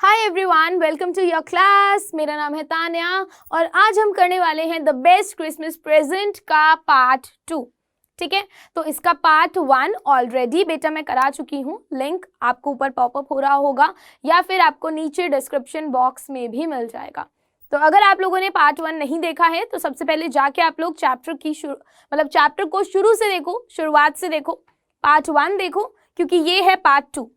Hi everyone, welcome to your class. मेरा नाम है तान्या और आज हम करने वाले हैं द बेस्ट क्रिसमस प्रेजेंट का पार्ट 2। ठीक है, तो इसका पार्ट 1 ऑलरेडी बेटा मैं करा चुकी हूँ। लिंक आपको ऊपर पॉपअप हो रहा होगा या फिर आपको नीचे डिस्क्रिप्शन बॉक्स में भी मिल जाएगा। तो अगर आप लोगों ने पार्ट 1 नहीं देखा है तो सबसे पहले जाके आप लोग चैप्टर को शुरू से देखो, शुरुआत से देखो, पार्ट 1 देखो, क्योंकि ये है पार्ट 2।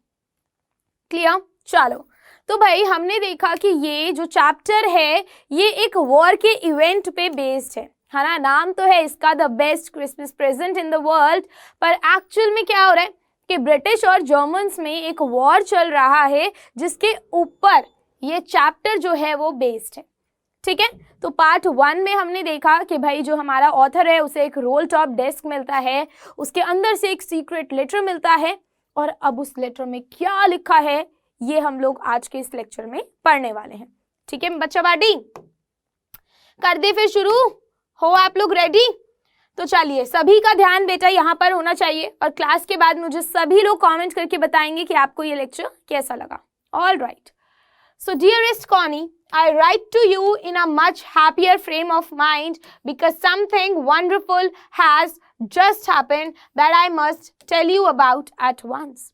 क्लियर? चलो, तो भाई हमने देखा कि ये जो चैप्टर है ये एक वॉर के इवेंट पे बेस्ड है ना। नाम तो है इसका the best Christmas present in the world, पर एक्चुअल में क्या हो रहा है कि ब्रिटिश और जर्मन्स में एक वॉर चल रहा है जिसके ऊपर ये चैप्टर जो है वो बेस्ड है। ठीक है, तो पार्ट 1 में हमने देखा कि भाई जो हमारा ऑथर है उसे एक रोल टॉप डेस्क मिलता है, उसके अंदर से एक सीक्रेट लेटर मिलता है और अब उस लेटर में क्या लिखा है ये हम लोग आज के इस लेक्चर में पढ़ने वाले हैं। ठीक है बच्चा बाडी, कर दे फिर शुरू, हो आप लोग रेडी? तो चलिए, सभी का ध्यान बेटा यहाँ पर होना चाहिए और क्लास के बाद मुझे सभी लोग कमेंट करके बताएंगे कि आपको ये लेक्चर कैसा लगा। All right, so dearest Connie, I write to you in a much happier frame of mind because something wonderful has just happened that I must tell you about at once.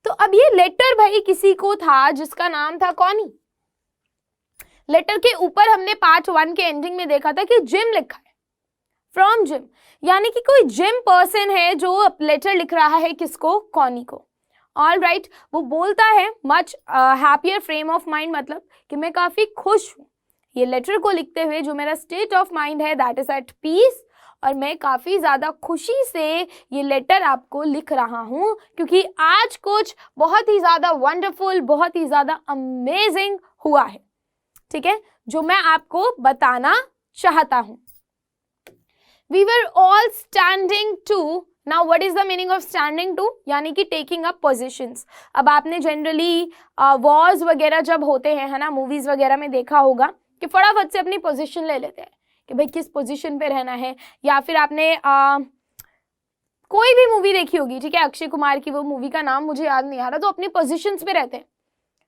तो अब ये letter भाई किसी को था जिसका नाम था कॉनी। लेटर के ऊपर हमने पार्ट 1 के एंडिंग में देखा था कि जिम लिखा है, फ्रॉम जिम, यानी कि कोई जिम पर्सन है जो लेटर लिख रहा है किसको? कॉनी को। ऑल राइट, वो बोलता है much happier frame of mind, मतलब कि मैं काफी खुश हूँ ये लेटर को लिखते हुए। जो मेरा स्टेट ऑफ माइंड है दैट इज एट पीस, और मैं काफ़ी ज़्यादा खुशी से ये लेटर आपको लिख रहा हूँ क्योंकि आज कुछ बहुत ही ज़्यादा वंडरफुल, बहुत ही ज़्यादा अमेजिंग हुआ है। ठीक है, जो मैं आपको बताना चाहता हूँ। We were all standing to, now what is the meaning of standing to? यानी कि टेकिंग अप पोजिशंस। अब आपने जनरली वॉर्स वगैरह जब होते हैं है ना, मूवीज वगैरह में देखा होगा कि फटाफट से अपनी पोजीशन ले लेते हैं कि भाई किस पोजीशन पे रहना है, या फिर आपने कोई भी मूवी देखी होगी, ठीक है, अक्षय कुमार की वो मूवी का नाम मुझे याद नहीं आ रहा, तो अपनी पोजीशंस पे रहते हैं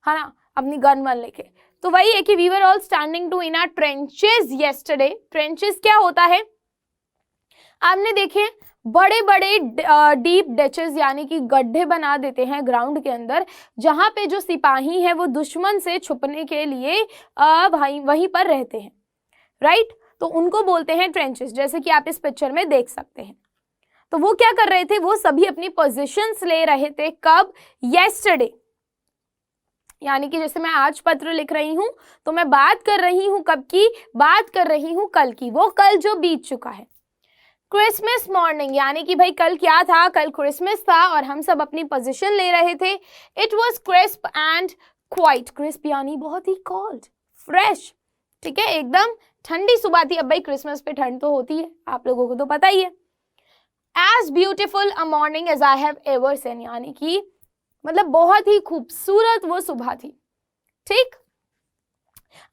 है ना, अपनी गन वन लेके। तो वही है कि we were all standing to in our trenches yesterday. Trenches क्या होता है? आपने देखे बड़े बड़े डीप डचेस, यानी कि गड्ढे बना देते हैं ग्राउंड के अंदर, जहां पे जो सिपाही हैं वो दुश्मन से छुपने के लिए वहीं पर रहते हैं। राइट, तो उनको बोलते हैं ट्रेंचेस, जैसे कि आप इस पिक्चर में देख सकते हैं। तो वो क्या कर रहे थे? वो सभी अपनी पोजीशंस ले रहे थे। कब? येस्टरडे, यानी कि जैसे मैं आज पत्र लिख रही हूं तो मैं बात कर रही हूं कब की? बात कर रही हूं कल की, वो कल जो बीत चुका है। क्रिसमस मॉर्निंग, यानी कि भाई कल क्या था? कल क्रिसमस था और हम सब अपनी पोजीशन ले रहे थे। It was crisp and quite, crisp यानी बहुत ही कोल्ड, फ्रेश, ठीक है, एकदम ठंडी सुबह थी। अब भाई क्रिसमस पे ठंड तो होती है, आप लोगों को तो पता ही है। As beautiful a morning as I have ever seen, यानी कि मतलब बहुत ही खूबसूरत वो सुबह थी। ठीक,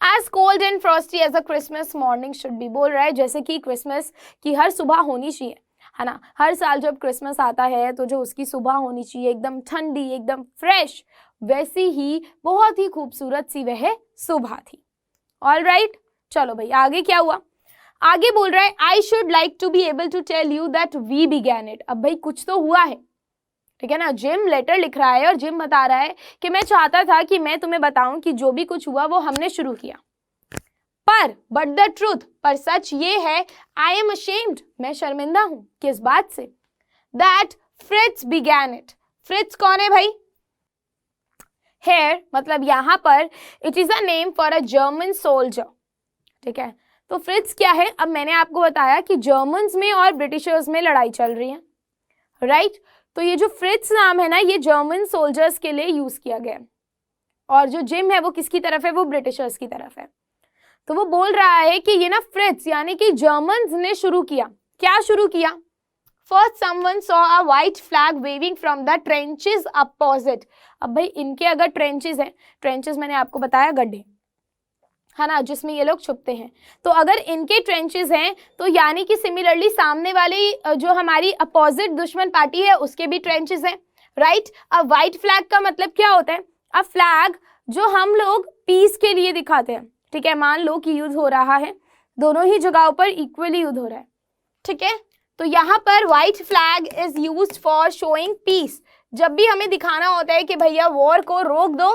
as cold and frosty as a Christmas morning should be, बोल रहा है जैसे कि क्रिसमस की हर सुबह होनी चाहिए है ना। हर साल जब क्रिसमस आता है तो जो उसकी सुबह होनी चाहिए एकदम ठंडी, एकदम फ्रेश, वैसी ही बहुत ही खूबसूरत सी वह सुबह थी। ऑल राइट, चलो भाई आगे क्या हुआ? आगे बोल रहा है I should like to be able to tell you that we began it. अब भाई कुछ तो हुआ है, ठीक है ना। जिम लेटर लिख रहा है और जिम बता रहा है कि मैं चाहता था कि मैं तुम्हें बताऊं कि जो भी कुछ हुआ वो हमने शुरू किया, पर बट द ट्रूथ, पर सच ये है, आई एम अशेम्ड, मैं शर्मिंदा हूं। किस बात से? That Fritz began it. Fritz कौन है भाई? हेयर, मतलब यहाँ पर it is a name for a German soldier. ठीक है, तो फ्रिट्ज क्या है? अब मैंने आपको बताया कि जर्मन्स में और ब्रिटिशर्स में लड़ाई चल रही है, राइट। तो ये जो फ्रिट्ज नाम है ना, ये जर्मन सोल्जर्स के लिए यूज किया गया, और जो जिम है वो किसकी तरफ है? वो ब्रिटिशर्स की तरफ है। तो वो बोल रहा है कि ये ना फ्रिट्ज यानी कि जर्मन्स ने शुरू किया। क्या शुरू किया? First someone saw a white flag waving from the trenches opposite. अब भाई इनके अगर ट्रेंचेस हैं, ट्रेंचेस मैंने आपको बताया गड्ढे है ना, जिसमें ये लोग छुपते हैं, तो अगर इनके ट्रेंचेस हैं तो यानी कि सिमिलरली सामने वाली जो हमारी अपोजिट दुश्मन पार्टी है उसके भी ट्रेंचेस हैं, राइट। अब व्हाइट फ्लैग का मतलब क्या होता है? अ फ्लैग जो हम लोग पीस के लिए दिखाते हैं, ठीक है। मान लो कि युद्ध हो रहा है, दोनों ही जगहों पर इक्वली युद्ध हो रहा है, ठीक है। तो यहाँ पर white flag is used for showing peace. जब भी हमें दिखाना होता है कि भैया वॉर को रोक दो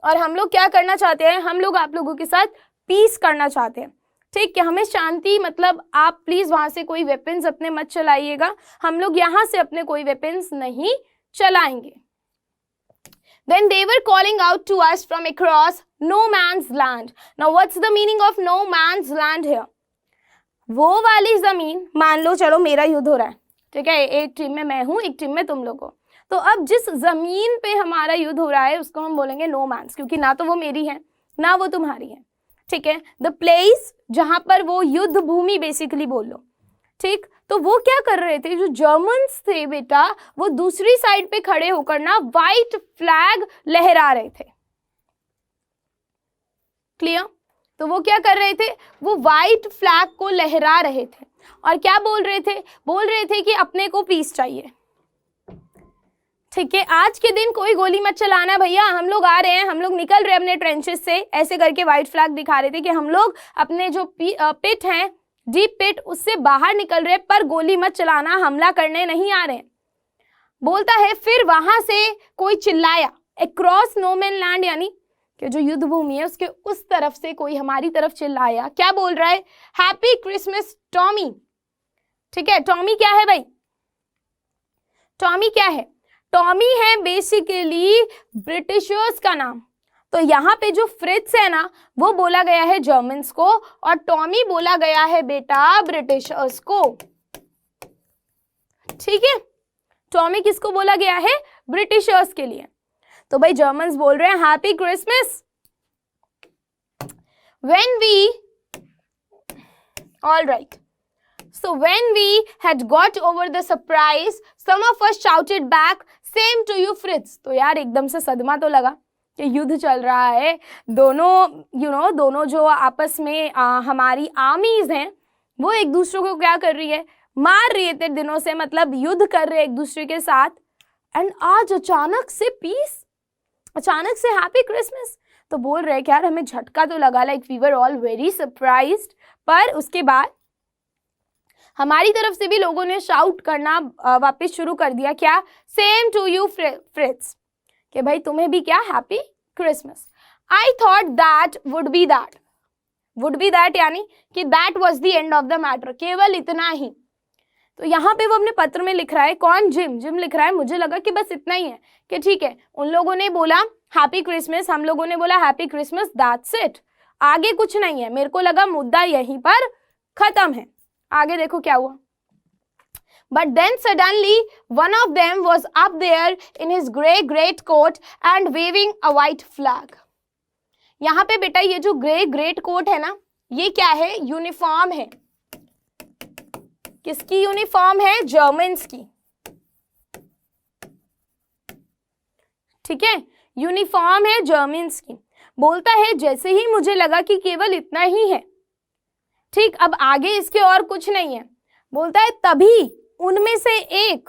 और हम लोग क्या करना चाहते हैं, हम लोग आप लोगों के साथ पीस करना चाहते हैं, ठीक है। हमें शांति, मतलब आप प्लीज वहां से कोई वेपन्स अपने मत चलाइएगा, हम लोग यहाँ से अपने कोई वेपन्स नहीं चलाएंगे। Then they were calling out to us from across no man's land. Now what's the meaning of no man's land here? वो वाली जमीन, मान लो चलो मेरा युद्ध हो रहा है, ठीक है, एक टीम में मैं हूँ, एक टीम में तुम लोग हो, तो अब जिस जमीन पे हमारा युद्ध हो रहा है उसको हम बोलेंगे नो मैंस, क्योंकि ना तो वो मेरी है ना वो तुम्हारी है, ठीक है। द प्लेस, जहां पर वो युद्ध भूमि बेसिकली बोल लो, ठीक। तो वो क्या कर रहे थे, जो जर्मन्स थे बेटा, वो दूसरी साइड पे खड़े होकर ना व्हाइट फ्लैग लहरा रहे थे, क्लियर। तो वो क्या कर रहे थे, वो व्हाइट फ्लैग को लहरा रहे थे और क्या बोल रहे थे, बोल रहे थे कि अपने को पीस चाहिए, ठीक है। आज के दिन कोई गोली मत चलाना भैया, हम लोग आ रहे हैं, हम लोग निकल रहे हैं अपने ट्रेंचेस से, ऐसे करके व्हाइट फ्लैग दिखा रहे थे कि हम लोग अपने जो पिट हैं, डीप पिट, उससे बाहर निकल रहे, पर गोली मत चलाना, हमला करने नहीं आ रहे। बोलता है फिर वहां से कोई चिल्लाया, अक्रॉस नो मैन लैंड, यानी कि जो युद्ध भूमि है उसके उस तरफ से कोई हमारी तरफ चिल्लाया, क्या बोल रहा है, हैप्पी क्रिसमस टॉमी, ठीक है। टॉमी क्या है भाई, टॉमी क्या है, टॉमी है बेसिकली ब्रिटिशर्स का नाम। तो यहाँ पे जो फ्रिट्ज है ना, वो बोला गया है जर्मन्स को और टॉमी बोला गया है बेटा ब्रिटिशर्स को, ठीक है। टॉमी किसको बोला गया है, ब्रिटिशर्स के लिए। तो भाई जर्मन्स बोल रहे हैं happy Christmas. When we, all right, so when we had got over the surprise, some of us shouted back, same to you Fritz। तो यार एकदम से सदमा तो लगा कि युद्ध चल रहा है, दोनों दोनों जो आपस में हमारी आर्मीज हैं वो एक दूसरे को क्या कर रही है, मार रही है इतने दिनों से, मतलब युद्ध कर रहे हैं एक दूसरे के साथ, एंड आज अचानक से पीस, अचानक से हैप्पी क्रिसमस। तो बोल रहे कि यार हमें झटका तो लगा, like we were all very surprised. पर उसके बाद हमारी तरफ से भी लोगों ने शाउट करना वापस शुरू कर दिया, क्या, सेम टू यू फ्रिट्स, कि भाई तुम्हें भी क्या, happy Christmas. I thought that would be that, यानी कि that was the end of the matter, केवल इतना ही। तो यहाँ पे वो अपने पत्र में लिख रहा है, कौन, जिम लिख रहा है, मुझे लगा कि बस इतना ही है, कि ठीक है उन लोगों ने बोला हैप्पी क्रिसमस, हम लोगों ने बोला हैप्पी क्रिसमस, दैट्स इट, आगे कुछ नहीं है। मेरे को लगा मुद्दा यहीं पर खत्म है, आगे देखो क्या हुआ। But then suddenly one of them was up there in his grey great coat and waving a white flag। यहाँ पे बेटा ये जो ग्रे ग्रेट कोट है ना, ये क्या है, यूनिफॉर्म है। किसकी यूनिफॉर्म है, जर्मन्स की, ठीक है, यूनिफॉर्म है जर्मन्स की। बोलता है जैसे ही मुझे लगा कि केवल इतना ही है, ठीक, अब आगे इसके और कुछ नहीं है, बोलता है तभी उनमें से एक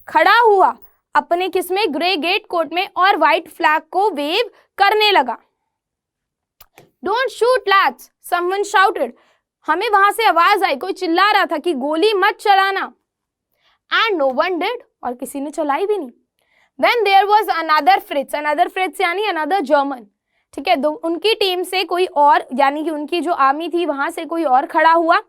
खड़ा हुआ अपने किसमें, ग्रे गेट कोट में, और व्हाइट फ्लैग को वेव करने लगा। Don't shoot lads, someone shouted, हमें वहां से आवाज आई, कोई चिल्ला रहा था कि गोली मत चलाना, एंड नो वन डिड, और किसी ने चलाई भी नहीं। Then there was another Fritz यानी अनदर जर्मन, ठीक है, उनकी टीम से कोई और, यानी कि उनकी जो आर्मी थी वहां से कोई और खड़ा हुआ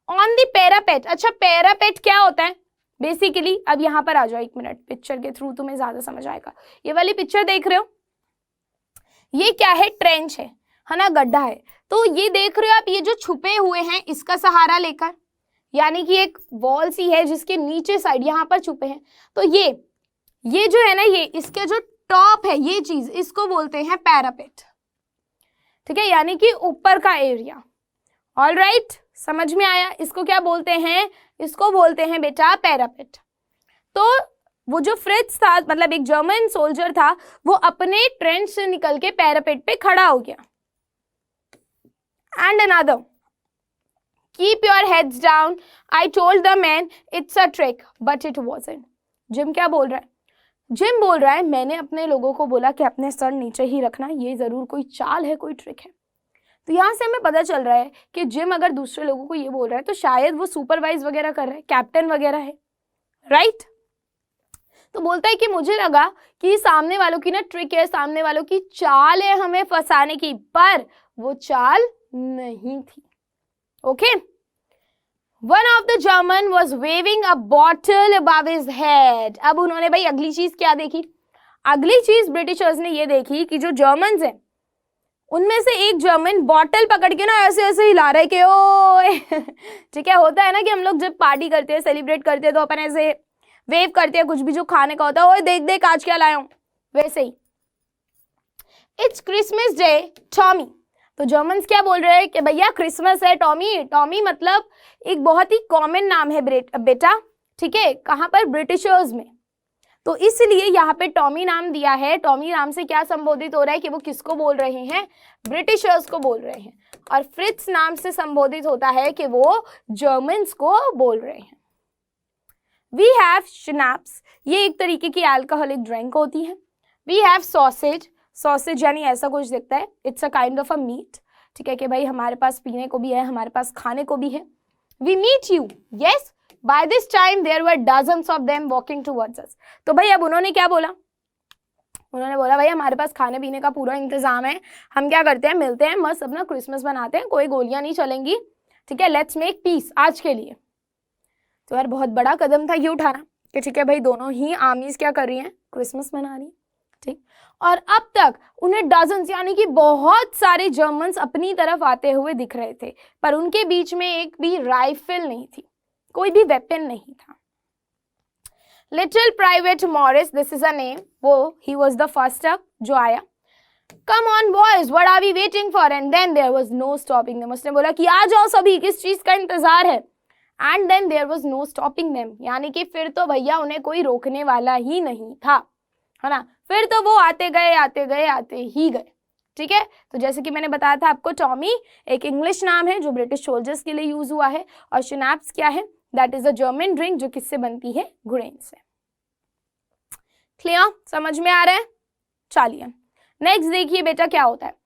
ऑन द पैरापेट। अच्छा पैरापेट क्या होता है बेसिकली, अब यहाँ पर आ जाओ एक मिनट, पिक्चर के थ्रू तुम्हें ज्यादा समझ आएगा। ये वाली पिक्चर देख रहे हो, ये क्या है, ट्रेंच है ना, गड्ढा है। तो ये देख रहे हो आप, ये जो छुपे हुए हैं इसका सहारा लेकर, यानी कि एक वॉल सी है जिसके नीचे साइड यहाँ पर छुपे हैं। तो ये जो है ना, ये इसके जो टॉप है ये चीज, इसको बोलते हैं पैरापेट, ठीक है, यानी कि ऊपर का एरिया। ऑल राइट, समझ में आया, इसको क्या बोलते हैं, इसको बोलते हैं बेटा पैरापेट। तो वो जो फ्रिट्ज था, मतलब एक जर्मन सोल्जर था, वो अपने ट्रेंच से निकल के पैरापेट पे खड़ा हो गया। And another, keep your heads down, I told the man it's a trick but it wasn't. Gym क्या बोल रहा है, जिम बोल रहा है मैंने अपने लोगों को बोला कि अपने सर नीचे ही रखना, ये जरूर कोई चाल है, कोई ट्रिक है। तो यहाँ से हमें पता चल रहा है कि जिम अगर दूसरे लोगों को ये बोल रहा है तो शायद वो सुपरवाइज वगैरह कर रहा है, कैप्टन वगैरह है, राइट। तो बोलता है कि मुझे लगा कि सामने वालों की ना ट्रिक है, सामने वालों की चाल है हमें फंसाने की, पर वो चाल नहीं थी। Okay, one of the German was waving a bottle above his head. अब उन्होंने भाई अगली चीज क्या देखी? अगली चीज ब्रिटिशर्स ने ये देखी कि जो जर्मन्स हैं उनमें से एक जर्मन बॉटल पकड़ के ना ऐसे ऐसे हिला रहे कि ओए ठीक है, होता है ना कि हम लोग जब पार्टी करते हैं, सेलिब्रेट करते हैं तो अपन ऐसे वेव करते हैं, कुछ भी जो खाने का होता है, ओए देख देख आज क्या लाया हूं, वैसे ही। It's Christmas day Tommy. तो जर्मन्स क्या बोल रहे हैं कि भैया क्रिसमस है टॉमी। टॉमी मतलब एक बहुत ही कॉमन नाम है बेटा, ठीक है, कहां पर? ब्रिटिशर्स में। तो इसलिए यहाँ पे टॉमी नाम दिया है। टॉमी नाम से क्या संबोधित हो रहा है कि वो किसको बोल रहे हैं? ब्रिटिशर्स को बोल रहे हैं। और फ्रिट्स नाम से संबोधित होता है कि वो जर्मन्स को बोल रहे हैं। वी हैव शनाप्स, ये एक तरीके की अल्कोहलिक ड्रिंक होती है। वी हैव सॉसेज, सॉसेज यानी ऐसा कुछ दिखता है, it's a kind of a meet, ठीक है, कि भाई हमारे पास पीने को भी है, हमारे पास खाने को भी है। We meet you, yes, by this time there were dozens of them walking towards us. तो भाई अब उन्होंने क्या बोला? उन्होंने बोला भाई हमारे पास खाने पीने का पूरा इंतजाम है, हम क्या करते हैं, मिलते हैं, मस्त अपना क्रिसमस मनाते हैं, कोई गोलियां नहीं चलेंगी, ठीक है, लेट्स मेक पीस आज के लिए। तो यार बहुत बड़ा कदम था ये उठाना कि ठीक है भाई दोनों ही आर्मीज क्या कर रही हैं, क्रिसमस मना रही है, ठीक। और अब तक उन्हें डजन्स यानी कि बहुत सारे जर्मन्स अपनी तरफ आते हुए दिख रहे थे, पर उनके बीच में एक भी राइफल नहीं थी, कोई भी वेपन नहीं था। Little private Morris, this is a name, वो ही वाज द फर्स्ट अप जो आया। Come on boys, what are we waiting for? And then there was no stopping them. उसने बोला कि आ जाओ सभी, किस चीज का इंतजार है? And then there was no stopping them, यानी कि फिर तो भैया उन्हें कोई रोकने वाला ही नहीं था, है ना। फिर तो वो आते गए आते गए आते ही गए, ठीक है। तो जैसे कि मैंने बताया था आपको, टॉमी एक इंग्लिश नाम है जो ब्रिटिश सोल्जर्स के लिए यूज हुआ है, और शनाप्स क्या है? That is a German drink जो किससे बनती है? गुड़ेन से। क्लियर? समझ में आ रहा है? चलिए नेक्स्ट देखिए बेटा क्या होता है।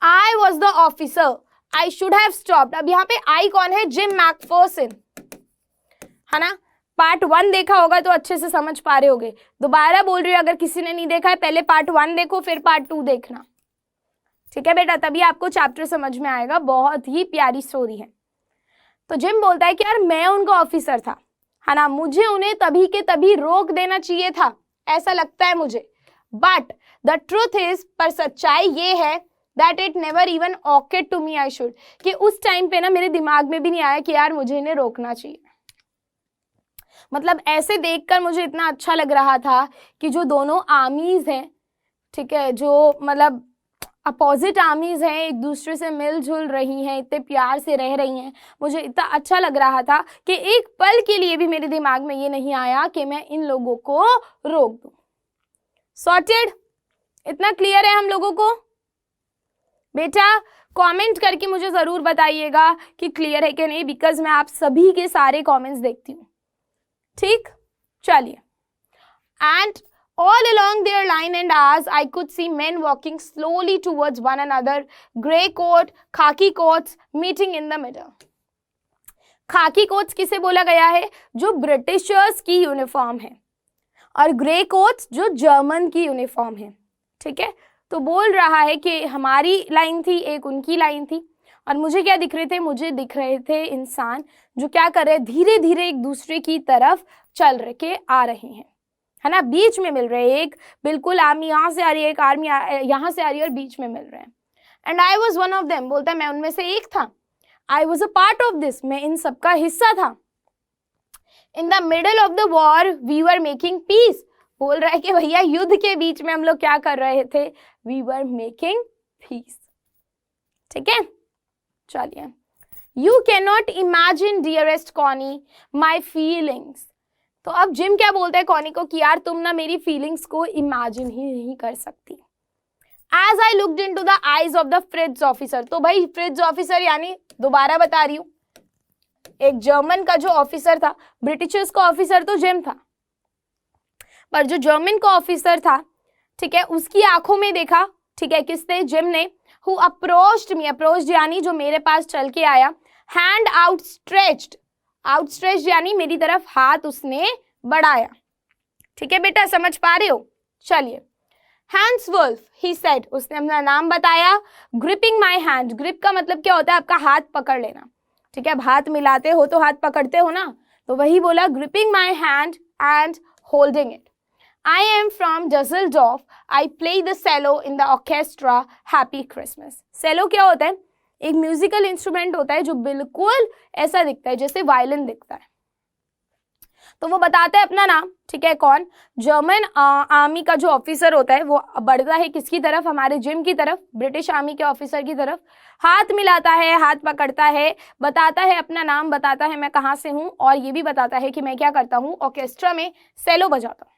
I was the officer, I should have stopped. अब यहाँ पे आई कौन है? जिम मैकफर्सन, है ना। पार्ट 1 देखा होगा तो अच्छे से समझ पा रहे होगे। दोबारा बोल रही हूँ, अगर किसी ने नहीं देखा है पहले पार्ट 1 देखो, फिर पार्ट 2 देखना, ठीक है बेटा, तभी आपको चैप्टर समझ में आएगा। बहुत ही प्यारी स्टोरी है। तो जिम बोलता है कि यार मैं उनका ऑफिसर था, है ना, मुझे उन्हें तभी के तभी रोक देना चाहिए था, ऐसा लगता है मुझे। बट द ट्रूथ इज, पर सच्चाई ये है, that it never even occurred to me I should, कि उस टाइम पे ना मेरे दिमाग में भी नहीं आया कि यार मुझे इन्हें रोकना चाहिए। मतलब ऐसे देखकर मुझे इतना अच्छा लग रहा था कि जो दोनों आर्मीज हैं, ठीक है, जो मतलब अपोजिट आर्मीज हैं, एक दूसरे से मिलजुल रही हैं, इतने प्यार से रह रही हैं, मुझे इतना अच्छा लग रहा था कि एक पल के लिए भी मेरे दिमाग में ये नहीं आया कि मैं इन लोगों को रोक दूं। सॉर्टेड? इतना क्लियर है हम लोगों को? बेटा कमेंट करके मुझे जरूर बताइएगा कि क्लियर है कि नहीं, बिकॉज मैं आप सभी के सारे कमेंट्स देखती हूँ, ठीक। चलिए, and all along their line and as I could see men walking slowly towards one another, grey coat, khaki coats meeting in the middle. खाकी कोट्स किसे बोला गया है? जो ब्रिटिशर्स की यूनिफॉर्म है, और ग्रे कोट्स जो जर्मन की यूनिफॉर्म है, ठीक है। तो बोल रहा है कि हमारी लाइन थी, एक उनकी लाइन थी, और मुझे क्या दिख रहे थे? मुझे दिख रहे थे इंसान जो क्या कर रहे, धीरे धीरे एक दूसरे की तरफ चल के आ रहे हैं, है ना, बीच में मिल रहे हैं। एक बिल्कुल आर्मी यहाँ से आ रही है, एक आर्मी यहाँ से आ रही है, और बीच में मिल रहे हैं। And I was one of them, बोलता है मैं उनमें से एक था। I was a part of this, मैं इन सबका हिस्सा था। In the middle of the war we were making peace, बोल रहा है कि भैया युद्ध के बीच में हम लोग क्या कर रहे थे? वी वर मेकिंग पीस, ठीक है। चलिए, you can not imagine dearest Connie my feelings. तो अब जिम क्या बोलता है कॉनी को कि यार तुम ना मेरी फीलिंग्स को इमेजिन ही नहीं कर सकती। As I looked into the eyes of the Fritz officer, तो भाई फ्रिट्ज ऑफिसर यानी दोबारा बता रही हूं, एक जर्मन का जो ऑफिसर था, ब्रिटिशर्स का ऑफिसर तो जिम था, पर जो जर्मन का ऑफिसर था, ठीक है, उसकी आंखों में देखा, ठीक है, किसने, जिम ने, हु अप्रोच्ड मी, अप्रोच्ड यानी जो मेरे पास चल के आया, हैंड आउटस्ट्रेच्ड, आउटस्ट्रेच्ड यानी मेरी तरफ हाथ उसने बढ़ाया। ठीक है बेटा, समझ पा रहे हो? चलिए, हैंस वुल्फ ही सेड, उसने अपना नाम बताया, ग्रिपिंग माई हैंड, ग्रिप का मतलब क्या होता है, आपका हाथ पकड़ लेना, ठीक है, अब हाथ मिलाते हो तो हाथ पकड़ते हो ना, तो वही बोला, gripping my hand and holding it. I am from Düsseldorf. I play the cello in the orchestra. Happy Christmas. Cello क्या होता है? एक म्यूजिकल इंस्ट्रूमेंट होता है जो बिल्कुल ऐसा दिखता है जैसे वायलिन दिखता है। तो वो बताता है अपना नाम, ठीक है, कौन, जर्मन आर्मी का जो ऑफिसर होता है वो बढ़ता है किसकी तरफ, हमारे जिम की तरफ, ब्रिटिश आर्मी के ऑफिसर की तरफ, हाथ मिलाता है, हाथ पकड़ता है, बताता है अपना नाम, बताता है मैं कहाँ से हूँ, और ये भी बताता है कि मैं क्या करता हूँ, ऑर्केस्ट्रा में सेलो बजाता हूँ।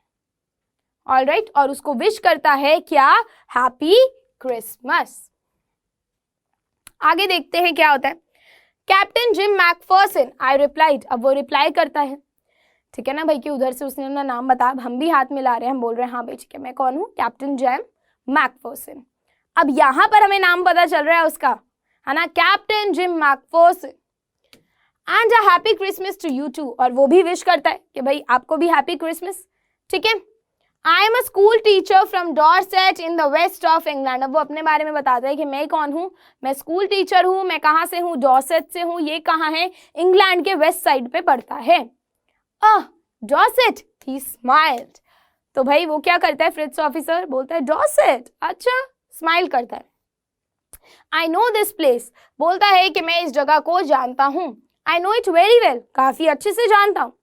ऑलराइट, और उसको विश करता है क्या, हैप्पी क्रिसमस। आगे देखते हैं क्या होता है। Captain Jim Macpherson, I replied, अब वो रिप्लाई करता है, ठीक है ना भाई, कि उधर से उसने अपना नाम बताया, हम भी हाथ मिला रहे हैं, हम बोल रहे हैं हाँ भाई ठीक है, मैं कौन हूँ, कैप्टन जिम मैकफर्सन। अब यहाँ पर हमें नाम पता चल रहा है उसका, है ना, captain Jim McPherson, and a happy Christmas to you too, और वो भी विश करता है कि भाई आपको भी हैप्पी क्रिसमस। ठीक है, I am a school teacher from Dorset in the west of England, अब वो अपने बारे में बताता है कि मैं कौन हूँ, मैं स्कूल टीचर हूँ, मैं कहाँ से हूँ, डॉर्सेट से हूँ, ये कहाँ है, इंग्लैंड के वेस्ट साइड पे पड़ता है। डॉर्सेट, ही स्माइल्ड, तो भाई वो क्या करता है, फ्रिट्ज ऑफिसर बोलता है डॉर्सेट, अच्छा, स्माइल करता है। आई नो दिस प्लेस, बोलता है कि मैं इस जगह को जानता हूँ, I know it very well, काफी अच्छे से जानता हूँ।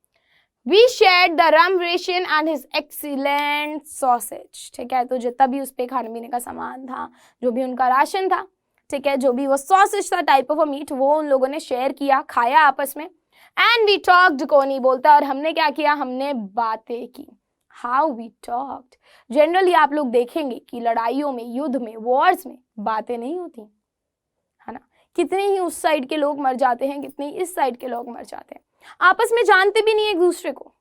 We shared the rum ration and his excellent sausage, ठीक है, तो जितना भी उस पे खाने पीने का सामान था, जो भी उनका राशन था, ठीक है, जो भी वो सॉसेज था, टाइप ऑफ अ मीट, वो उन लोगों ने शेयर किया, खाया आपस में। एंड वी टॉक्ड, कोनी बोलता है, और हमने क्या किया, हमने बातें की। हाउ वी टॉक्ड, जनरली आप लोग देखेंगे कि लड़ाइयों में, युद्ध में, वॉर्स में बातें नहीं होती, है ना, कितने ही उस साइड के लोग मर जाते हैं, कितने ही इस साइड के लोग मर जाते हैं, आपस में जानते भी नहीं एक दूसरे को,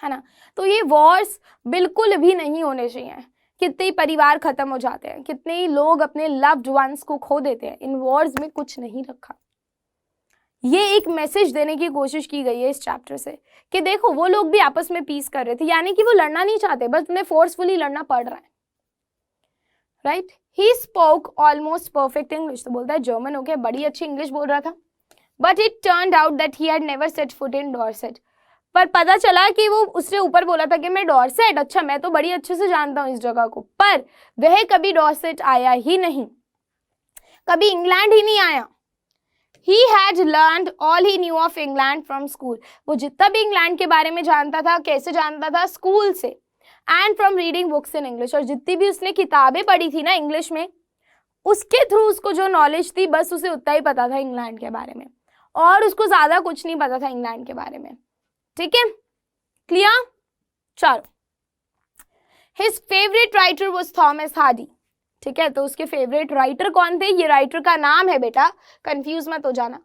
है ना। तो ये वॉर्स बिल्कुल भी नहीं होने चाहिए। कितने ही परिवार खत्म हो जाते हैं, कितने ही लोग अपने लव्ड वंस को खो देते हैं, इन वॉर्स में कुछ नहीं रखा। ये एक मैसेज देने की कोशिश की गई है इस चैप्टर से कि देखो वो लोग भी आपस में पीस कर रहे थे, यानी कि वो लड़ना नहीं चाहते, बस उन्हें फोर्सफुली लड़ना पड़ रहा है। Right, he spoke almost perfect English, तो बोलता है जर्मन हो गया, बड़ी अच्छी इंग्लिश बोल रहा था। But it turned out that he had never set foot in Dorset, पर पता चला कि वो उसने ऊपर बोला था कि मैं डॉर्सेट, अच्छा मैं तो बड़ी अच्छे से जानता हूँ इस जगह को, पर वह कभी डॉर्सेट आया ही नहीं, कभी इंग्लैंड ही नहीं आया। He had learned all he knew of England from school, वो जितना भी इंग्लैंड के बारे में जानता था, कैसे जानता था, स्कूल से, and from reading books in English, और जितनी भी उसने किताबें पढ़ी थी ना इंग्लिश में, उसके थ्रू उसको जो नॉलेज थी, बस उसे उतना ही पता था इंग्लैंड के बारे में, और उसको ज्यादा कुछ नहीं पता था इंग्लैंड के बारे में। ठीक है, क्लियर? चलो, his favourite writer was Thomas Hardy, ठीक है, तो उसके फेवरेट राइटर कौन थे, ये राइटर का नाम है बेटा, कंफ्यूज मत हो जाना।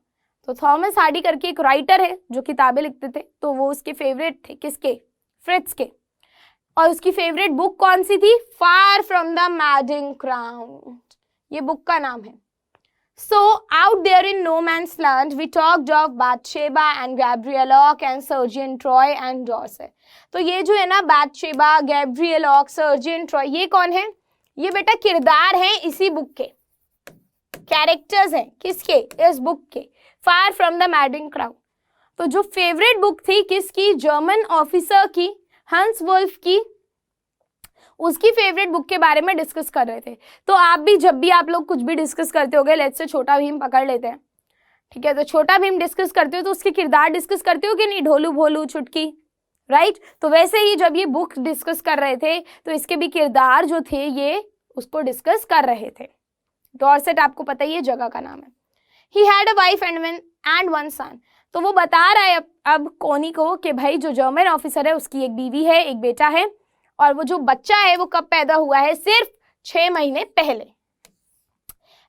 तो थॉमस हार्डी करके एक राइटर है जो किताबें लिखते थे, तो वो उसके फेवरेट थे, किसके, फ्रिट्ज के। और उसकी फेवरेट बुक कौन सी थी, far from the madding crowd, ये बुक का नाम है। So out there in no man's land, we talked of Bathsheba and Gabrielok and Sergeant Troy and Dorset. तो ये जो है ना Bathsheba, Gabrielok, Sergeant Troy, ये कौन है, ये बेटा किरदार हैं इसी बुक के, कैरेक्टर्स हैं किसके, इस बुक के, far from the madding crowd. तो जो फेवरेट बुक थी किसकी, जर्मन ऑफिसर की, हंस वुल्फ की, उसकी फेवरेट बुक के बारे में डिस्कस कर रहे थे। तो आप भी जब भी आप लोग कुछ भी डिस्कस करते होगे, लेट्स से छोटा भीम पकड़ लेते हैं, ठीक है, तो छोटा भीम डिस्कस करते हो तो उसके किरदार डिस्कस करते हो कि नहीं, ढोलू भोलू चुटकी, राइट। तो वैसे ही जब ये बुक डिस्कस कर रहे थे तो इसके भी किरदार जो थे ये उसको डिस्कस कर रहे थे। डॉर्सेट आपको पता ही है जगह का नाम है। He had a wife and one son, तो वो बता रहा है अब कोनी को कि भाई जो जर्मन ऑफिसर है उसकी एक बीवी है, एक बेटा है, और वो जो बच्चा है वो कब पैदा हुआ है, सिर्फ 6 महीने पहले।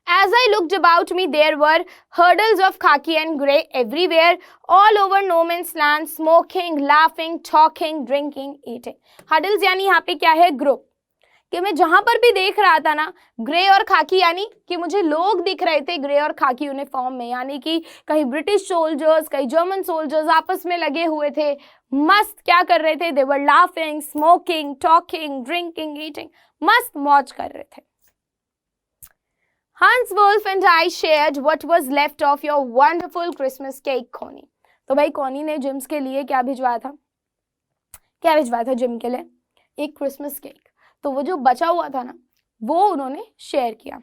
As I looked about me, there were hurdles of khaki and grey everywhere, all over no man's land, smoking, laughing, talking, drinking, eating. Hurdles यानी यहाँ पे क्या है, ग्रुप, कि मैं जहां पर भी देख रहा था ना, ग्रे और खाकी, यानी कि मुझे लोग दिख रहे थे ग्रे और खाकी यूनिफॉर्म में, यानी कि कहीं ब्रिटिश सोल्जर्स, कहीं जर्मन सोल्जर्स आपस में लगे हुए थे, मस्त क्या कर रहे थे, they were laughing, smoking, talking, drinking, eating, मस्त मौज कर रहे थे. Hans Wolf and I shared what was left of your wonderful Christmas cake, Connie. तो भाई कॉनी ने जिम्स के लिए क्या भिजवाया था, क्या भिजवाया था जिम के लिए, एक क्रिसमस केक. तो वो जो बचा हुआ था ना, वो उन्होंने शेयर किया.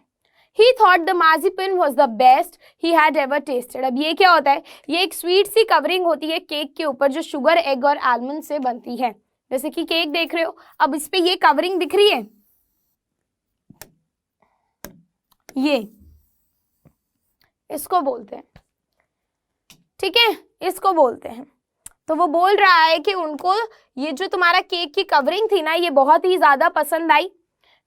He thought the marzipan was the best he had ever tasted. अब ये क्या होता है, ये एक स्वीट सी कवरिंग होती है केक के ऊपर जो शुगर, एग और आलमंड से बनती है. जैसे कि केक देख रहे हो, अब इस पे ये कवरिंग दिख रही है, ये इसको बोलते हैं, ठीक है, इसको बोलते हैं. तो वो बोल रहा है कि उनको ये जो तुम्हारा केक की कवरिंग थी ना, ये बहुत ही ज्यादा पसंद आई.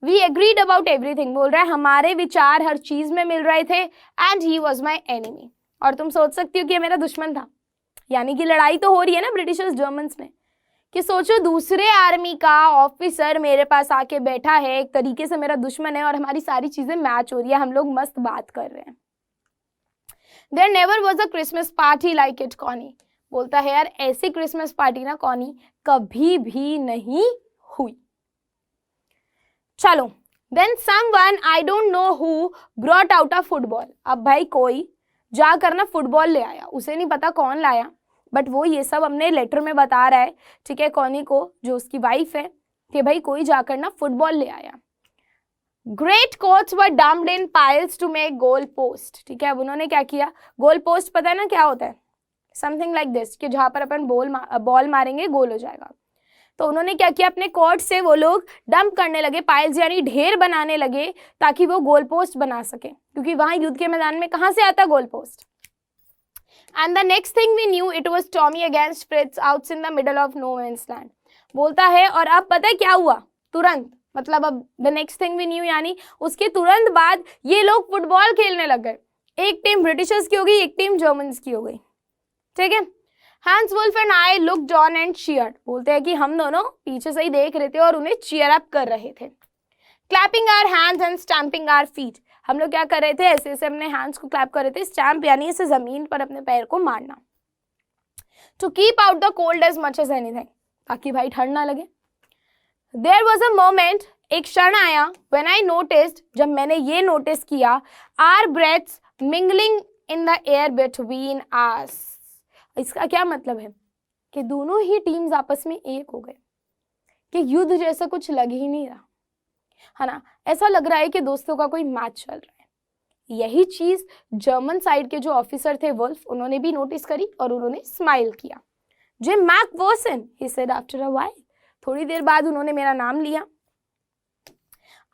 वी एग्रीड अबाउट एवरीथिंग, बोल रहा है हमारे विचार हर चीज में मिल रहे थे. And he was my enemy, और तुम सोच सकती हो कि ये मेरा दुश्मन था, यानी कि लड़ाई तो हो रही है ना ब्रिटिशर्स जर्मन्स में, कि सोचो दूसरे आर्मी का ऑफिसर मेरे पास आके बैठा है, एक तरीके से मेरा दुश्मन है, और हमारी सारी चीजें मैच हो रही है, हम लोग मस्त बात कर रहे हैं. There never was a Christmas party like it, Connie. बोलता है यार ऐसी क्रिसमस पार्टी ना कॉनी कभी भी नहीं हुई. चलो, then someone I don't know who brought out a football. अब भाई कोई जाकर ना फुटबॉल ले आया, उसे नहीं पता कौन लाया, बट वो ये सब अपने लेटर में बता रहा है, ठीक है, कॉनी को, जो उसकी वाइफ है, कि भाई कोई जाकर ना फुटबॉल ले आया. Great coats were dumped in piles to make goal post. ठीक है, अब उन्होंने क्या किया, गोल पोस्ट पता है ना क्या होता है, समथिंग लाइक दिस, कि जहां पर अपन बॉल मारेंगे गोल हो जाएगा. तो उन्होंने क्या किया, अपने कोर्ट से वो लोग डंप करने लगे, पाइल्स यानी ढेर बनाने लगे, ताकि वो गोल पोस्ट बना सके, क्योंकि वहां युद्ध के मैदान में कहां से आता goal post. And the next thing we knew it was Tommy against Fritz out in the middle of no man's land. बोलता है और अब पता है क्या हुआ, तुरंत, मतलब अब the next thing we knew यानी उसके तुरंत बाद ये लोग फुटबॉल खेलने लग गए. एक टीम ब्रिटिशर्स की हो गई, एक टीम जर्मन्स की हो गई. ठीक है, Hans Wolf and I looked on and cheered. बोलते हैं कि हम दोनों पीछे से ही देख रहे थे और उन्हें चीयर अप कर रहे थे. Clapping our hands and stamping our feet. हम लोग क्या कर रहे थे, ऐसे ऐसे अपने हैंड्स को क्लैप कर रहे थे, स्टैम्प यानी ऐसे जमीन पर अपने पैर को मारना. To keep out the cold as much as anything, ताकि भाई ठंड ना लगे. There was a moment, एक क्षण आया, when I noticed, जब मैंने ये नोटिस किया, our breaths mingling in the air between us. इसका क्या मतलब है कि दोनों ही टीम्स आपस में एक हो गए, कि युद्ध जैसा कुछ लग ही नहीं रहा है ना, ऐसा लग रहा है कि दोस्तों का कोई मैच चल रहा है. यही चीज जर्मन साइड के जो ऑफिसर थे वुल्फ, उन्होंने भी नोटिस करी और उन्होंने स्माइल किया. Gym Macpherson, he said after a while, थोड़ी देर बाद उन्होंने मेरा नाम लिया.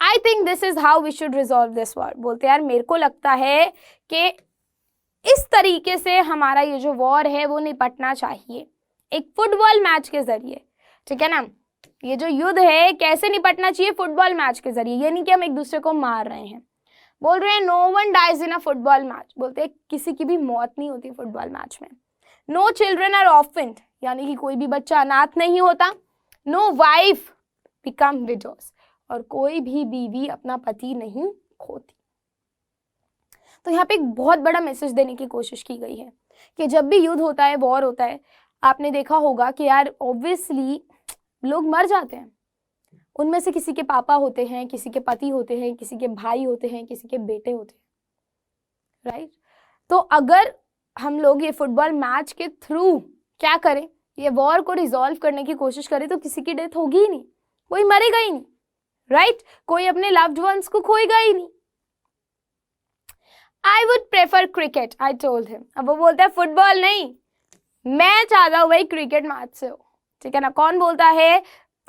I think this is how we should resolve this war. बोलते यार मेरे को लगता है कि इस तरीके से हमारा ये जो वॉर है वो निपटना चाहिए, एक फुटबॉल मैच के जरिए. ठीक है ना, ये जो युद्ध है कैसे निपटना चाहिए, फुटबॉल मैच के जरिए. ये नहीं कि हम एक दूसरे को मार रहे हैं. बोल रहे हैं no one dies in a football match. बोलते हैं किसी की भी मौत नहीं होती फुटबॉल मैच में. नो चिल्ड्रन आर ऑर्फन्ड, यानी कि कोई भी बच्चा अनाथ नहीं होता. नो वाइफ बिकम विडोज, और कोई भी बीवी अपना पति नहीं खोती. तो यहाँ पे एक बहुत बड़ा मैसेज देने की कोशिश की गई है कि जब भी युद्ध होता है, वॉर होता है, आपने देखा होगा कि यार ऑब्वियसली लोग मर जाते हैं. उनमें से किसी के पापा होते हैं, किसी के पति होते हैं, किसी के भाई होते हैं, किसी के बेटे होते हैं, राइट. तो अगर हम लोग ये फुटबॉल मैच के थ्रू क्या करें, ये वॉर को रिजॉल्व करने की कोशिश करें, तो किसी की डेथ होगी ही नहीं, कोई मरेगा ही नहीं, राइट. कोई अपने लव्ड वंस को खोएगा ही नहीं. I would prefer cricket, I told him. अब वो बोलता है फुटबॉल नहीं, मैं चाहता हूँ भाई क्रिकेट मैच से हो. ठीक है ना, कौन बोलता है,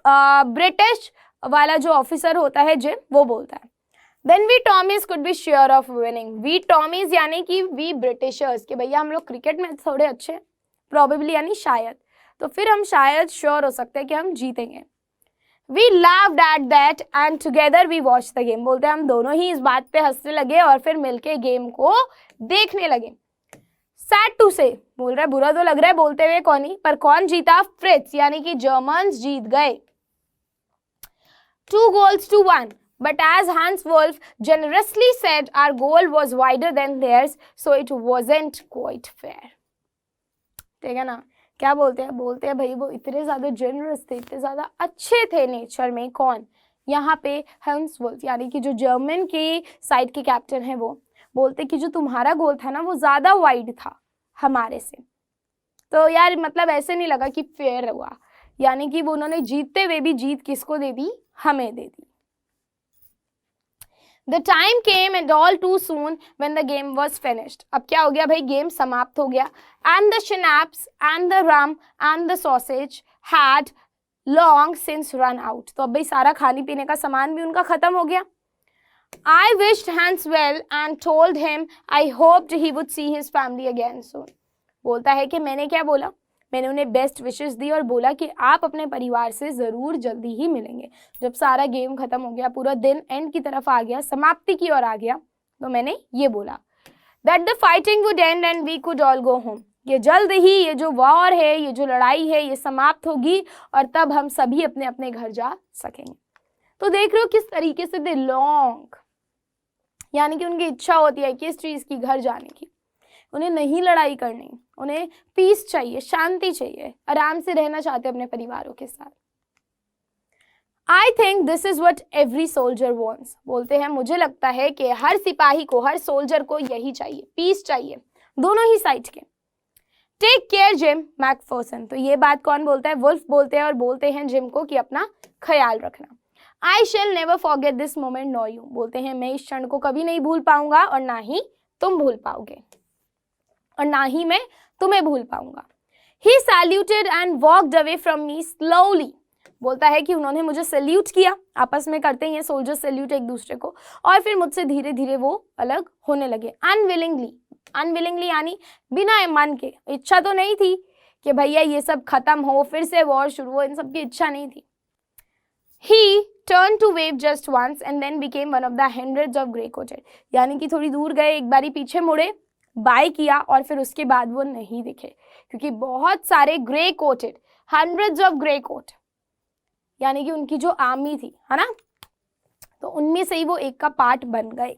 ब्रिटिश वाला जो ऑफिसर होता है जिम, वो बोलता है. Then we Tommies could be sure of winning. We Tommies यानी कि वी ब्रिटिशर्स, कि भैया हम लोग क्रिकेट में थोड़े अच्छे, प्रोबेबली यानी शायद, तो फिर हम शायद श्योर हो सकते हैं कि हम जीतेंगे. We laughed at that and together we watched the game. बोलते हैं हम दोनों ही इस बात पे हंसने लगे और फिर मिलके गेम को देखने लगे. Sad to say, बोल रहा है बुरा तो लग रहा है बोलते हुए कौनी, पर कौन जीता? फ्रिट्ज, यानी कि जर्मन्स जीत गए 2-1. But as Hans Wolf generously said, our goal was wider than theirs, so it wasn't quite fair. ठीक है ना? क्या बोलते हैं भाई वो इतने ज़्यादा जेनरस थे, इतने ज़्यादा अच्छे थे नेचर में. कौन? यहाँ पे हंस वुल्फ, यानी कि जो जर्मन के साइड के कैप्टन हैं, वो बोलते कि जो तुम्हारा गोल था ना वो ज़्यादा वाइड था हमारे से. तो यार मतलब ऐसे नहीं लगा कि फेयर हुआ, यानी कि वो उन्होंने जीतते हुए भी जीत किसको दे दी? हमें दे दी. The time came and all too soon when the game was finished. अब क्या हो गया भाई? गेम समाप्त हो गया. And the schnapps and the rum and the sausage had long since run out. तो अब भाई सारा खाने पीने का सामान भी उनका खत्म हो गया. I wished Hans well and told him I hoped he would see his family again soon. बोलता है कि मैंने क्या बोला? मैंने उन्हें बेस्ट विशेस दी और बोला कि आप अपने परिवार से ज़रूर जल्दी ही मिलेंगे. जब सारा गेम ख़त्म हो गया, पूरा दिन एंड की तरफ आ गया, समाप्ति की ओर आ गया, तो मैंने ये बोला that the fighting would end and we could all go home. ये जल्द ही ये जो वॉर है, ये जो लड़ाई है, ये समाप्त होगी और तब हम सभी अपने अपने घर जा सकेंगे. तो देख रहे हो किस तरीके से दे लॉन्ग, यानी कि उनकी इच्छा होती है किस चीज़ की? घर जाने की. उन्हें नहीं लड़ाई करनी, उन्हें पीस चाहिए, शांति चाहिए, आराम से रहना चाहते अपने परिवारों के साथ. आई think this is what every soldier wants. बोलते हैं मुझे लगता है कि हर सिपाही को, हर सोल्जर को यही चाहिए, पीस चाहिए, दोनों ही साइड के. Take care Jim McPherson. तो ये बात कौन बोलता है? वुल्फ बोलते हैं और बोलते हैं जिम को कि अपना ख्याल रखना. I shall never forget this moment know you. बोलते हैं मैं इस क्षण को कभी नहीं भूल पाऊंगा और ना ही तुम भूल पाओगे और ना ही मैं तुम्हें भूल पाऊंगा. He saluted and walked away from me slowly. बोलता है कि उन्होंने मुझे सैल्यूट किया, आपस में करते हैं सोल्जर सैल्यूट एक दूसरे को, और फिर मुझसे धीरे धीरे वो अलग होने लगे. अनविलिंगली यानी बिना मन के. इच्छा तो नहीं थी कि भैया ये सब खत्म हो, फिर से वॉर शुरू हो, इन सब की इच्छा नहीं थी. He turned to wave just once and then became one of the hundreds of grey coated. यानी कि थोड़ी दूर गए, एक बारी पीछे मुड़े, बाय किया और फिर उसके बाद वो नहीं दिखे, क्योंकि बहुत सारे grey coated, hundreds of grey coat, यानी कि उनकी जो आर्मी थी, है ना, तो उनमें से ही वो एक का पार्ट बन गए.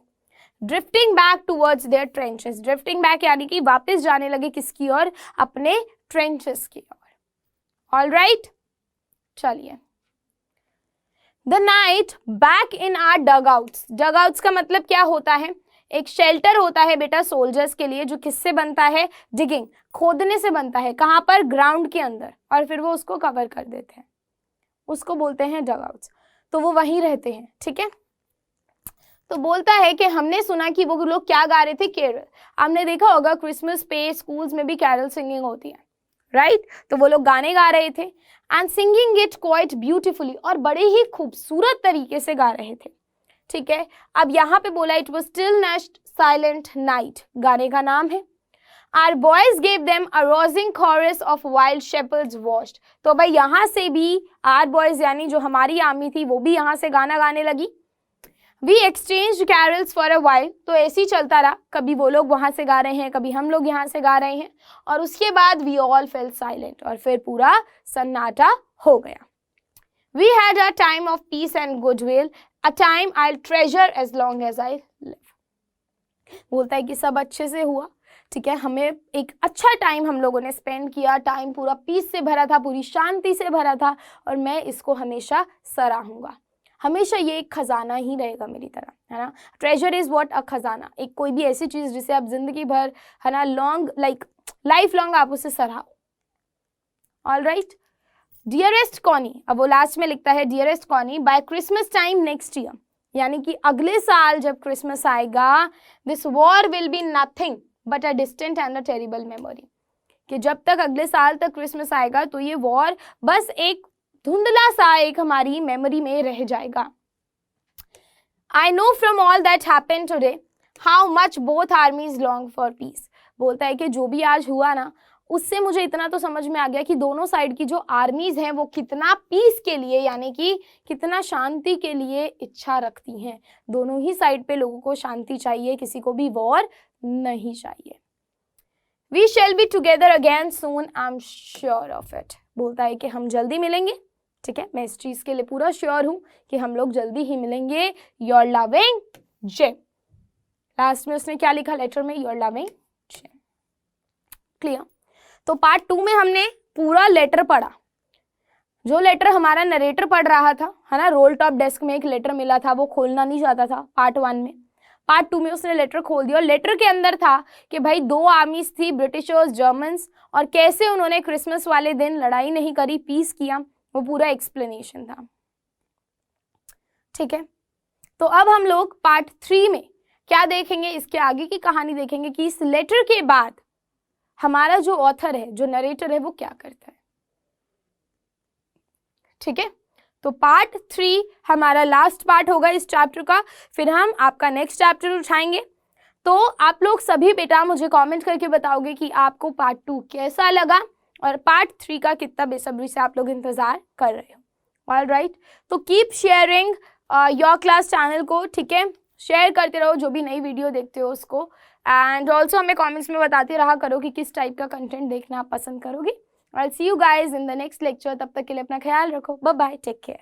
Drifting back towards their trenches. Drifting back यानी कि वापस जाने लगे किसकी ओर? अपने ट्रेंचेस की ओर. ऑलराइट, चलिए. The night back in our dugouts. Dugouts का मतलब क्या होता है? एक शेल्टर होता है बेटा सोल्जर्स के लिए, जो किससे बनता है? डिगिंग, खोदने से बनता है. कहाँ पर? ग्राउंड के अंदर, और फिर वो उसको कवर कर देते हैं, उसको बोलते हैं डगआउट्स. तो वो वहीं रहते हैं, ठीक है. तो बोलता है कि हमने सुना कि वो लोग क्या गा रहे थे? कैरल. हमने देखा होगा क्रिसमस पे स्कूल्स में भी कैरल सिंगिंग होती है, राइट? तो वो लोग गाने गा रहे थे, and singing it quite beautifully, और बड़े ही खूबसूरत तरीके से गा रहे थे, ठीक है. अब यहाँ पे बोला it was Stille Nacht silent night, गाने का नाम है. Our boys gave them a rousing chorus of while shepherds watched. तो भाई यहाँ से भी आर बॉयज यानी जो हमारी आर्मी थी वो भी यहाँ से गाना गाने लगी. We exchange carols for a while. तो ऐसे ही चलता रहा, कभी वो लोग वहाँ से गा रहे हैं, कभी हम लोग यहाँ से गा रहे हैं, और उसके बाद वी ऑल फेल्ट साइलेंट, और फिर पूरा सन्नाटा हो गया. We had a time of peace and goodwill, a time I'll treasure as long as I live. बोलता है कि सब अच्छे से हुआ, ठीक है, हमें एक अच्छा टाइम हम लोगों ने स्पेंड किया, टाइम पूरा पीस से भरा था, पूरी शांति से भरा था, और मैं इसको हमेशा सराहूंगा. हमेशा ये एक खजाना ही रहेगा मेरी तरह, है ना. Treasure is what? अ खजाना. एक कोई भी ऐसी चीज़ जिसे आप जिंदगी भर, है ना, लॉन्ग लाइफ लॉन्ग आप उसे सराहो. All right. डियरेस्ट कॉनी, अब वो लास्ट में लिखता है dearest Connie, by Christmas time next year, यानी कि अगले साल जब क्रिसमस आएगा, this war will be nothing but a distant and a terrible memory. कि जब तक अगले साल तक क्रिसमस आएगा तो ये वॉर बस एक धुंधला सा एक हमारी मेमोरी में रह जाएगा. I know from all that happened today how much both आर्मीज long for piece. बोलता है कि जो भी आज हुआ ना, उससे मुझे इतना तो समझ में आ गया कि दोनों साइड की जो आर्मीज हैं वो कितना पीस के लिए यानी कि कितना शांति के लिए इच्छा रखती हैं। दोनों ही साइड पे लोगों को शांति चाहिए, किसी को भी वॉर नहीं चाहिए। We shall be together again soon, I'm sure of it। बोलता है कि हम जल्दी मिलेंगे, ठीक है। मैं इस चीज के लिए पूरा श्योर हूं कि हम लोग जल्दी ही मिलेंगे। Your loving gym. लास्ट में उसने क्या लिखा लेटर में? Your loving gym. क्लियर? तो पार्ट 2 में हमने पूरा लेटर पढ़ा। जो लेटर हमारा नरेटर पढ़ रहा था, है ना, रोल टॉप डेस्क में एक लेटर मिला था, वो खोलना नहीं चाहता था पार्ट 1 में। पार्ट 2 में उसने लेटर खोल दिया और लेटर के अंदर था कि भाई 2 आर्मीज थी, ब्रिटिशर्स, जर्मन्स, और कैसे उन्होंने क्रिसमस वाले दिन लड़ाई नहीं करी, पीस किया, वो पूरा एक्सप्लेनेशन था, ठीक है। तो अब हम लोग पार्ट 3 में क्या देखेंगे, इसके आगे की कहानी देखेंगे कि इस लेटर के बाद हमारा जो ऑथर है, जो नरेटर है, वो क्या करता है, ठीक है। तो पार्ट 3 हमारा लास्ट पार्ट होगा इस चैप्टर का, फिर हम आपका नेक्स्ट चैप्टर उठाएंगे। तो आप लोग सभी बेटा मुझे कमेंट करके बताओगे कि आपको पार्ट 2 कैसा लगा और पार्ट 3 का कितना बेसब्री से आप लोग इंतजार कर रहे हो। ऑल राइट, तो keep sharing your class channel को, ठीक है, शेयर करते रहो जो भी नई वीडियो देखते हो उसको, एंड ऑल्सो हमें कमेंट्स में बताते रहा करो कि किस टाइप का कंटेंट देखना आप पसंद करोगे। I'll see you guys in the next lecture। तब तक के लिए अपना ख्याल रखो। Bye bye, take care.